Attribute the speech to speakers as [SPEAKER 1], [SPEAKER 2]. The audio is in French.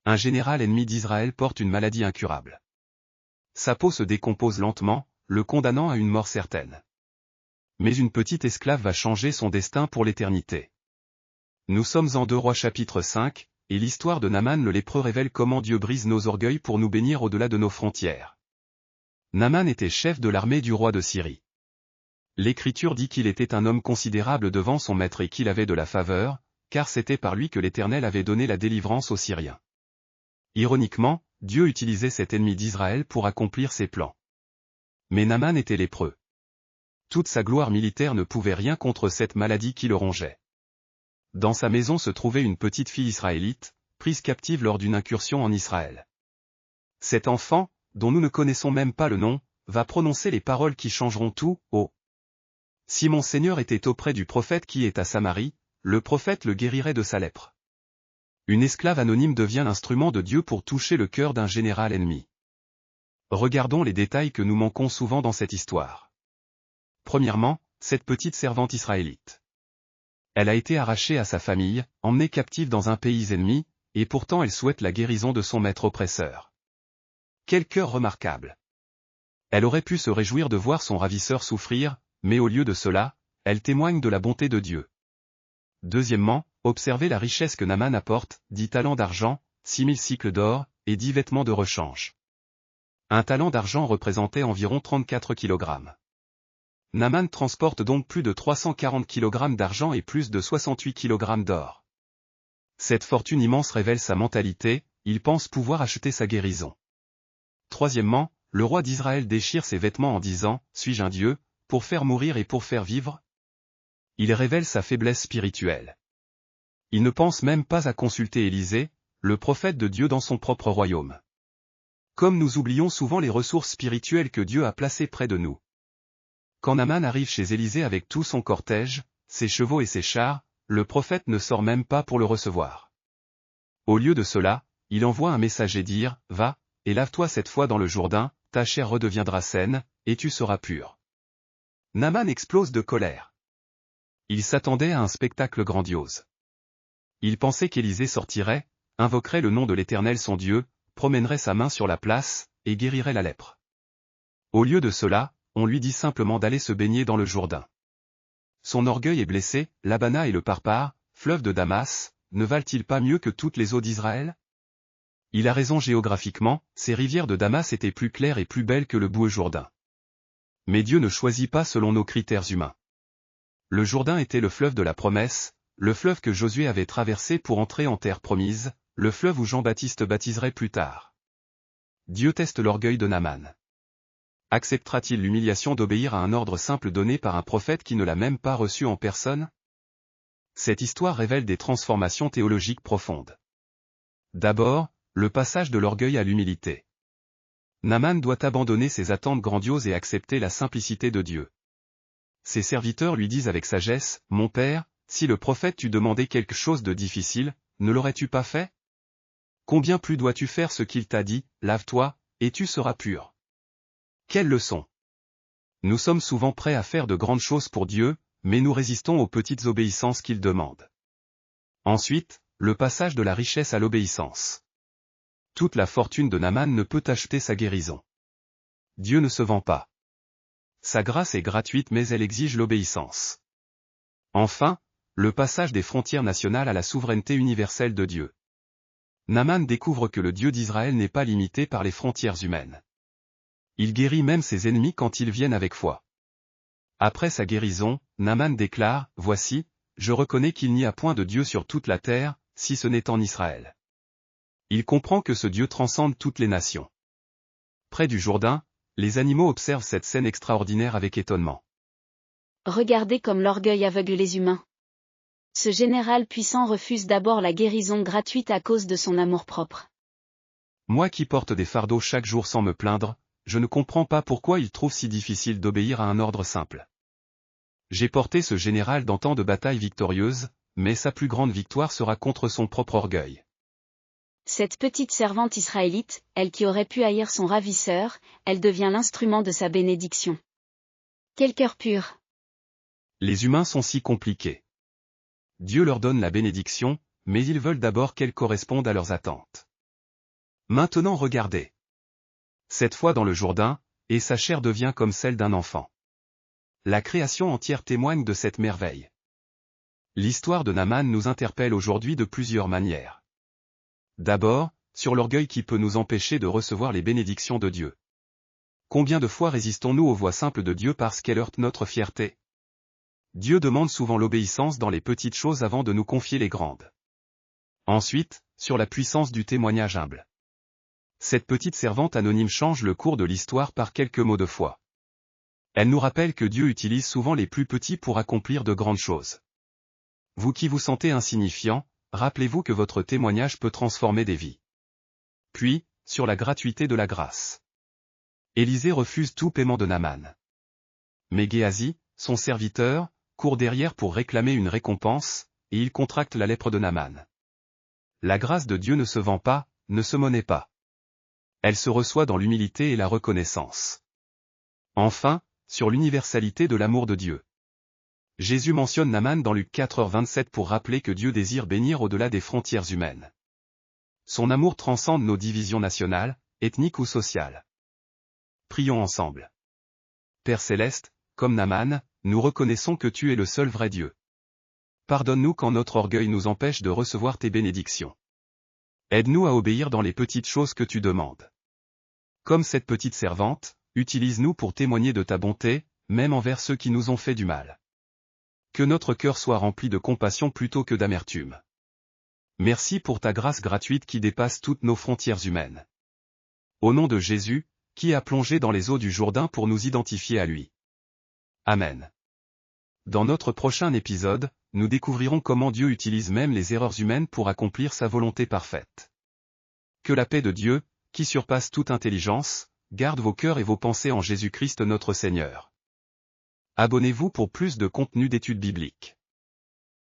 [SPEAKER 1] Un général ennemi d'Israël porte une maladie incurable. Sa peau se décompose lentement, le condamnant à une mort certaine. Mais une petite esclave va changer son destin pour l'éternité. Nous sommes en 2 Rois chapitre 5, et l'histoire de Naaman le lépreux révèle comment Dieu brise nos orgueils pour nous bénir au-delà de nos frontières. Naaman était chef de l'armée du roi de Syrie. L'Écriture dit qu'il était un homme considérable devant son maître et qu'il avait de la faveur, car c'était par lui que l'Éternel avait donné la délivrance aux Syriens. Ironiquement, Dieu utilisait cet ennemi d'Israël pour accomplir ses plans. Mais Naaman était lépreux. Toute sa gloire militaire ne pouvait rien contre cette maladie qui le rongeait. Dans sa maison se trouvait une petite fille israélite, prise captive lors d'une incursion en Israël. Cet enfant, dont nous ne connaissons même pas le nom, va prononcer les paroles qui changeront tout. Oh! Si mon Seigneur était auprès du prophète qui est à Samarie, le prophète le guérirait de sa lèpre. Une esclave anonyme devient l'instrument de Dieu pour toucher le cœur d'un général ennemi. Regardons les détails que nous manquons souvent dans cette histoire. Premièrement, cette petite servante israélite. Elle a été arrachée à sa famille, emmenée captive dans un pays ennemi, et pourtant elle souhaite la guérison de son maître oppresseur. Quel cœur remarquable! Elle aurait pu se réjouir de voir son ravisseur souffrir, mais au lieu de cela, elle témoigne de la bonté de Dieu. Deuxièmement, observez la richesse que Naaman apporte, 10 talents d'argent, 6000 cycles d'or, et 10 vêtements de rechange. Un talent d'argent représentait environ 34 kg. Naaman transporte donc plus de 340 kg d'argent et plus de 68 kg d'or. Cette fortune immense révèle sa mentalité, il pense pouvoir acheter sa guérison. Troisièmement, le roi d'Israël déchire ses vêtements en disant « Suis-je un Dieu, pour faire mourir et pour faire vivre ?» Il révèle sa faiblesse spirituelle. Il ne pense même pas à consulter Élisée, le prophète de Dieu dans son propre royaume. Comme nous oublions souvent les ressources spirituelles que Dieu a placées près de nous. Quand Naaman arrive chez Élisée avec tout son cortège, ses chevaux et ses chars, le prophète ne sort même pas pour le recevoir. Au lieu de cela, il envoie un messager dire « Va, et lave-toi cette fois dans le Jourdain, ta chair redeviendra saine, et tu seras pur. » Naaman explose de colère. Il s'attendait à un spectacle grandiose. Il pensait qu'Élisée sortirait, invoquerait le nom de l'Éternel son Dieu, promènerait sa main sur la place, et guérirait la lèpre. Au lieu de cela, on lui dit simplement d'aller se baigner dans le Jourdain. Son orgueil est blessé, l'Abana et le Parpar, fleuve de Damas, ne valent-ils pas mieux que toutes les eaux d'Israël? Il a raison géographiquement, ces rivières de Damas étaient plus claires et plus belles que le boueux Jourdain. Mais Dieu ne choisit pas selon nos critères humains. Le Jourdain était le fleuve de la promesse, le fleuve que Josué avait traversé pour entrer en terre promise, le fleuve où Jean-Baptiste baptiserait plus tard. Dieu teste l'orgueil de Naaman. Acceptera-t-il l'humiliation d'obéir à un ordre simple donné par un prophète qui ne l'a même pas reçu en personne? Cette histoire révèle des transformations théologiques profondes. D'abord, le passage de l'orgueil à l'humilité. Naaman doit abandonner ses attentes grandioses et accepter la simplicité de Dieu. Ses serviteurs lui disent avec sagesse, « Mon père, si le prophète t'eût demandé quelque chose de difficile, ne l'aurais-tu pas fait? Combien plus dois-tu faire ce qu'il t'a dit, lave-toi, et tu seras pur. » Quelle leçon! Nous sommes souvent prêts à faire de grandes choses pour Dieu, mais nous résistons aux petites obéissances qu'il demande. Ensuite, le passage de la richesse à l'obéissance. Toute la fortune de Naaman ne peut acheter sa guérison. Dieu ne se vend pas. Sa grâce est gratuite mais elle exige l'obéissance. Enfin, le passage des frontières nationales à la souveraineté universelle de Dieu. Naaman découvre que le Dieu d'Israël n'est pas limité par les frontières humaines. Il guérit même ses ennemis quand ils viennent avec foi. Après sa guérison, Naaman déclare, « Voici, je reconnais qu'il n'y a point de Dieu sur toute la terre, si ce n'est en Israël. » Il comprend que ce Dieu transcende toutes les nations. Près du Jourdain, les animaux observent cette scène extraordinaire avec étonnement.
[SPEAKER 2] Regardez comme l'orgueil aveugle les humains. Ce général puissant refuse d'abord la guérison gratuite à cause de son amour-propre.
[SPEAKER 1] Moi qui porte des fardeaux chaque jour sans me plaindre, je ne comprends pas pourquoi il trouve si difficile d'obéir à un ordre simple. J'ai porté ce général dans tant de batailles victorieuses, mais sa plus grande victoire sera contre son propre orgueil.
[SPEAKER 2] Cette petite servante israélite, elle qui aurait pu haïr son ravisseur, elle devient l'instrument de sa bénédiction. Quel cœur pur!
[SPEAKER 1] Les humains sont si compliqués. Dieu leur donne la bénédiction, mais ils veulent d'abord qu'elle corresponde à leurs attentes. Maintenant regardez. Cette fois dans le Jourdain, et sa chair devient comme celle d'un enfant. La création entière témoigne de cette merveille. L'histoire de Naaman nous interpelle aujourd'hui de plusieurs manières. D'abord, sur l'orgueil qui peut nous empêcher de recevoir les bénédictions de Dieu. Combien de fois résistons-nous aux voies simples de Dieu parce qu'elles heurtent notre fierté? Dieu demande souvent l'obéissance dans les petites choses avant de nous confier les grandes. Ensuite, sur la puissance du témoignage humble. Cette petite servante anonyme change le cours de l'histoire par quelques mots de foi. Elle nous rappelle que Dieu utilise souvent les plus petits pour accomplir de grandes choses. Vous qui vous sentez insignifiant, rappelez-vous que votre témoignage peut transformer des vies. Puis, sur la gratuité de la grâce. Élisée refuse tout paiement de Naaman. Mais Géasi, son serviteur, court derrière pour réclamer une récompense, et il contracte la lèpre de Naaman. La grâce de Dieu ne se vend pas, ne se monnaie pas. Elle se reçoit dans l'humilité et la reconnaissance. Enfin, sur l'universalité de l'amour de Dieu. Jésus mentionne Naaman dans Luc 4h27 pour rappeler que Dieu désire bénir au-delà des frontières humaines. Son amour transcende nos divisions nationales, ethniques ou sociales. Prions ensemble. Père Céleste, comme Naaman, nous reconnaissons que tu es le seul vrai Dieu. Pardonne-nous quand notre orgueil nous empêche de recevoir tes bénédictions. Aide-nous à obéir dans les petites choses que tu demandes. Comme cette petite servante, utilise-nous pour témoigner de ta bonté, même envers ceux qui nous ont fait du mal. Que notre cœur soit rempli de compassion plutôt que d'amertume. Merci pour ta grâce gratuite qui dépasse toutes nos frontières humaines. Au nom de Jésus, qui a plongé dans les eaux du Jourdain pour nous identifier à lui. Amen. Dans notre prochain épisode, nous découvrirons comment Dieu utilise même les erreurs humaines pour accomplir sa volonté parfaite. Que la paix de Dieu, qui surpasse toute intelligence, garde vos cœurs et vos pensées en Jésus-Christ notre Seigneur. Abonnez-vous pour plus de contenu d'études bibliques.